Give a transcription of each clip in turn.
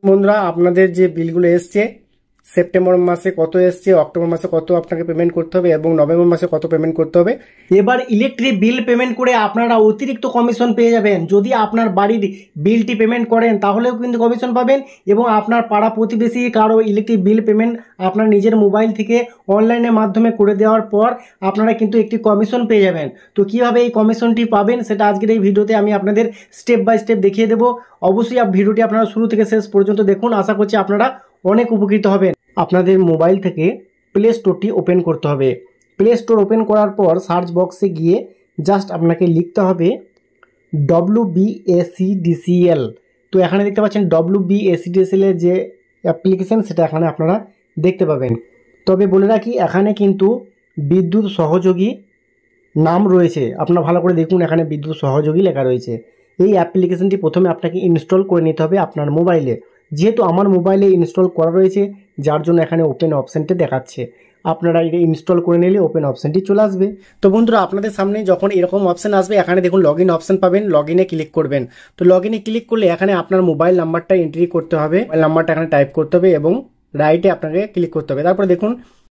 বন্ধুরা আপনাদের যে বিলগুলো এসছে সেপ্টেম্বর মাসে কত এসছে, অক্টোবর মাসে কত আপনাকে পেমেন্ট করতে হবে এবং নভেম্বর মাসে কত পেমেন্ট করতে হবে। এবার ইলেকট্রিক বিল পেমেন্ট করে আপনারা অতিরিক্ত কমিশন পেয়ে যাবেন। যদি আপনার বাড়ির বিলটি পেমেন্ট করেন তাহলেও কিন্তু কমিশন পাবেন, এবং আপনার পাড়া প্রতিবেশী কারো ইলেকট্রিক বিল পেমেন্ট আপনার নিজের মোবাইল থেকে অনলাইনের মাধ্যমে করে দেওয়ার পর আপনারা কিন্তু একটি কমিশন পেয়ে যাবেন। তো কীভাবে এই কমিশনটি পাবেন সেটা আজকের এই ভিডিওতে আমি আপনাদের স্টেপ বাই স্টেপ দেখিয়ে দেবো। অবশ্যই ভিডিওটি আপনারা শুরু থেকে শেষ পর্যন্ত দেখুন, আশা করছি আপনারা অনেক উপকৃত হবেন। আপনাদের মোবাইল থেকে প্লে স্টোরটি ওপেন করতে হবে। প্লে স্টোর ওপেন করার পর সার্চ বক্সে গিয়ে জাস্ট আপনাকে লিখতে হবে WBACDCL। তো এখানে দেখতে পাচ্ছেন WBACDCL এর যে অ্যাপ্লিকেশান সেটা এখানে আপনারা দেখতে পাবেন। তবে বলে রাখি এখানে কিন্তু বিদ্যুৎ সহযোগী নাম রয়েছে, আপনারা ভালো করে দেখুন, এখানে বিদ্যুৎ সহযোগী লেখা রয়েছে। এই অ্যাপ্লিকেশানটি প্রথমে আপনাকে ইনস্টল করে নিতে হবে আপনার মোবাইলে। যেহেতু আমার মোবাইলে ইনস্টল করা রয়েছে যার জন্য এখানে ওপেন অপশানটি দেখাচ্ছে। আপনারা এটা ইনস্টল করে নিলে ওপেন অপশানটি চলে আসবে। তো বন্ধুরা আপনাদের সামনে যখন এরকম অপশান আসবে এখানে দেখুন লগ ইন অপশান পাবেন, লগ ইনে ক্লিক করবেন। তো লগ ইনে ক্লিক করলে এখানে আপনার মোবাইল নাম্বারটা এন্ট্রি করতে হবে, মোবাইল নাম্বারটা এখানে টাইপ করতে হবে এবং রাইটে আপনাকে ক্লিক করতে হবে। তারপরে দেখুন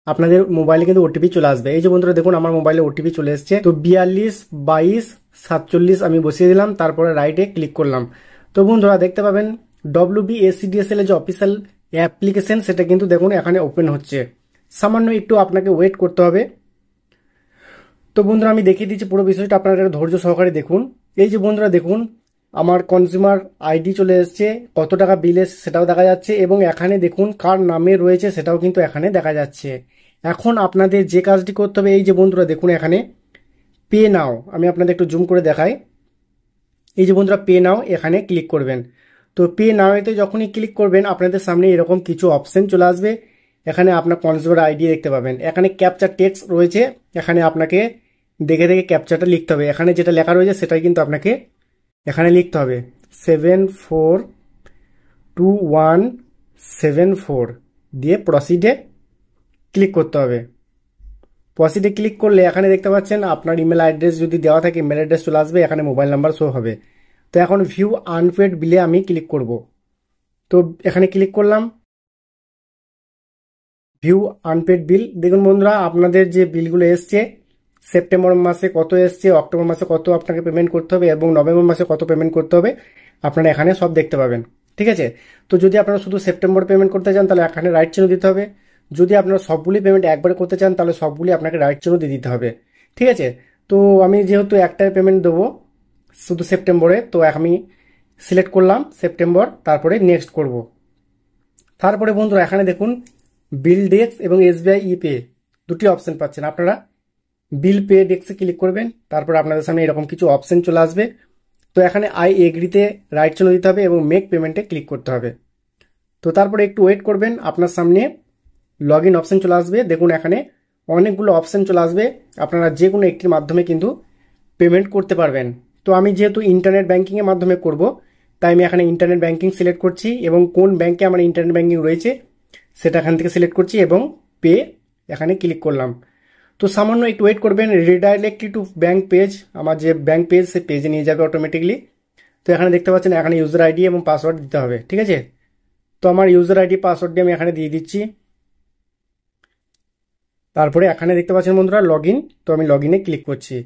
আপনাদের মোবাইলে কিন্তু ওটিপি চলে আসবে। এই যে বন্ধুরা দেখুন আমার মোবাইলে ওটিপি চলে এসছে। তো 422247 আমি বসিয়ে দিলাম, তারপরে রাইটে ক্লিক করলাম। তো বন্ধুরা দেখতে পাবেন WBACDCL এর যে অফিসিয়াল অ্যাপ্লিকেশন সেটা কিন্তু দেখুন এখানে ওপেন হচ্ছে। সামান্য একটু আপনাকে ওয়েট করতে হবে। তো বন্ধুরা আমি দেখিয়ে দিচ্ছি পুরো বিষয়টা, আপনারা ধৈর্য সহকারে দেখুন। এই যে বন্ধুরা দেখুন আমার কনজিউমার আইডি চলে এসছে, কত টাকা বিল এসছে সেটাও দেখা যাচ্ছে, এবং এখানে দেখুন কার নামে রয়েছে সেটাও কিন্তু এখানে দেখা যাচ্ছে। এখন আপনাদের যে কাজটি করতে হবে, এই যে বন্ধুরা দেখুন এখানে পে নাও, আমি আপনাদের একটু জুম করে দেখাই। এই যে বন্ধুরা পে নাও এখানে ক্লিক করবেন। তো পে নাওতে যখনই ক্লিক করবেন আপনাদের সামনে এরকম কিছু অপশন চলে আসবে। এখানে আপনার কনজিউমার আইডি দেখতে পাবেন, এখানে ক্যাপচার টেক্সট রয়েছে, এখানে আপনাকে দেখে দেখে ক্যাপচারটা লিখতে হবে। এখানে যেটা লেখা রয়েছে সেটাই কিন্তু আপনাকে এখানে লিখতে হবে 742174 দিয়ে প্রসিডে ক্লিক করতে হবে। প্রসিডে ক্লিক করলে এখানে দেখতে পাচ্ছেন আপনার ইমেল অ্যাড্রেস যদি দেওয়া থাকে ইমেল অ্যাড্রেস চলে আসবে, এখানে মোবাইল নাম্বার শো হবে। তো এখন ভিউ আনপেড বিলে আমি ক্লিক করব। তো এখানে ক্লিক করলাম ভিউ আনপেড বিল। দেখুন বন্ধুরা আপনাদের যে বিলগুলো এসছে সেপ্টেম্বর মাসে কত এসছে, অক্টোবর মাসে কত আপনাকে পেমেন্ট করতে হবে এবং নভেম্বর মাসে কত পেমেন্ট করতে হবে আপনারা এখানে সব দেখতে পাবেন। ঠিক আছে, তো যদি আপনারা শুধু সেপ্টেম্বর পেমেন্ট করতে চান তাহলে এখানে রাইট চিহ্ন দিতে হবে। যদি আপনারা সবগুলি পেমেন্ট একবারে করতে চান তাহলে সবগুলি আপনাকে রাইট চিহ্ন দিয়ে দিতে হবে। ঠিক আছে, তো আমি যেহেতু একটাই পেমেন্ট দেবো শুধু সেপ্টেম্বরে, তো আমি সিলেক্ট করলাম সেপ্টেম্বর, তারপরে নেক্সট করব। তারপরে বন্ধুরা এখানে দেখুন বিল ডেস্ক এবং SBI ইপে দুটি অপশন পাচ্ছেন। আপনারা বিল পে ডেস্কে ক্লিক করবেন, তারপর আপনাদের সামনে এরকম কিছু অপশন চলে আসবে। তো এখানে আই এগ্রিতে রাইট চিহ্ন দিতে হবে এবং মেক পেমেন্টে ক্লিক করতে হবে। তো তারপরে একটু ওয়েট করবেন, আপনার সামনে লগ ইন অপশন চলে আসবে। দেখুন এখানে অনেকগুলো অপশন চলে আসবে, আপনারা যে কোনো একটির মাধ্যমে কিন্তু পেমেন্ট করতে পারবেন। তো আমি যেহেতু ইন্টারনেট ব্যাঙ্কিংয়ের মাধ্যমে করব তাই আমি এখানে ইন্টারনেট ব্যাঙ্কিং সিলেক্ট করছি এবং কোন ব্যাঙ্কে আমার ইন্টারনেট ব্যাঙ্কিং রয়েছে সেটা এখান থেকে সিলেক্ট করছি এবং পে এখানে ক্লিক করলাম। তো সামান্য একটু ওয়েট করবেন, রিডাইরেক্ট টু ব্যাঙ্ক পেজ, আমার যে ব্যাঙ্ক পেজ সে পেজে নিয়ে যাবে অটোমেটিকলি। তো এখানে দেখতে পাচ্ছেন এখানে ইউজার আইডি এবং পাসওয়ার্ড দিতে হবে। ঠিক আছে, তো আমার ইউজার আইডি পাসওয়ার্ডটি আমি এখানে দিয়ে দিচ্ছি। তারপরে এখানে দেখতে পাচ্ছেন বন্ধুরা লগ ইন, তো আমি লগ ইনে ক্লিক করছি।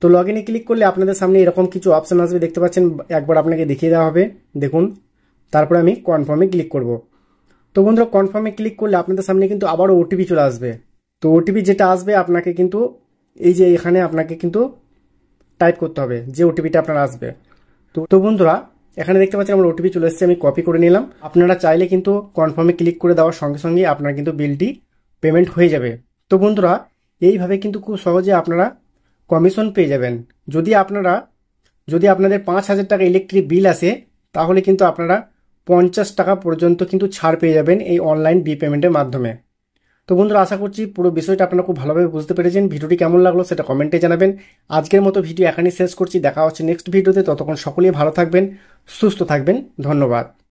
তো লগ ইনে ক্লিক করলে আপনাদের সামনে এরকম কিছু অপশান আসবে, দেখতে পাচ্ছেন একবার আপনাকে দেখিয়ে দেওয়া হবে দেখুন। তারপরে আমি কনফার্মে ক্লিক করব। তো বন্ধুরা কনফার্মে ক্লিক করলে আপনাদের সামনে কিন্তু আবারও ওটিপি চলে আসবে। তো ওটিপি যেটা আসবে আপনাকে কিন্তু এই যে এখানে আপনাকে কিন্তু টাইপ করতে হবে যে ওটিপিটা আপনার আসবে। তো বন্ধুরা এখানে দেখতে পাচ্ছেন আমার ওটিপি চলে এসেছে, আমি কপি করে নিলাম। আপনারা চাইলে কিন্তু কনফার্মে ক্লিক করে দেওয়ার সঙ্গে সঙ্গে আপনার কিন্তু বিলটি পেমেন্ট হয়ে যাবে। তো বন্ধুরা এইভাবে কিন্তু খুব সহজে আপনারা কমিশন পেয়ে যাবেন। যদি আপনাদের 5,000 টাকা ইলেকট্রিক বিল আসে তাহলে কিন্তু আপনারা 50 টাকা পর্যন্ত কিন্তু ছাড় পেয়ে যাবেন এই অনলাইন বি পেমেন্টের মাধ্যমে। তো বন্ধুরা আশা করছি পুরো বিষয়টা আপনারা খুব ভালোভাবে বুঝতে পেরেছেন। ভিডিওটি কেমন লাগলো সেটা কমেন্টে জানাবেন। আজকের মতো ভিডিও এখানেই শেষ করছি, দেখা হচ্ছে নেক্সট ভিডিওতে। ততক্ষণ সকলেই ভালো থাকবেন, সুস্থ থাকবেন, ধন্যবাদ।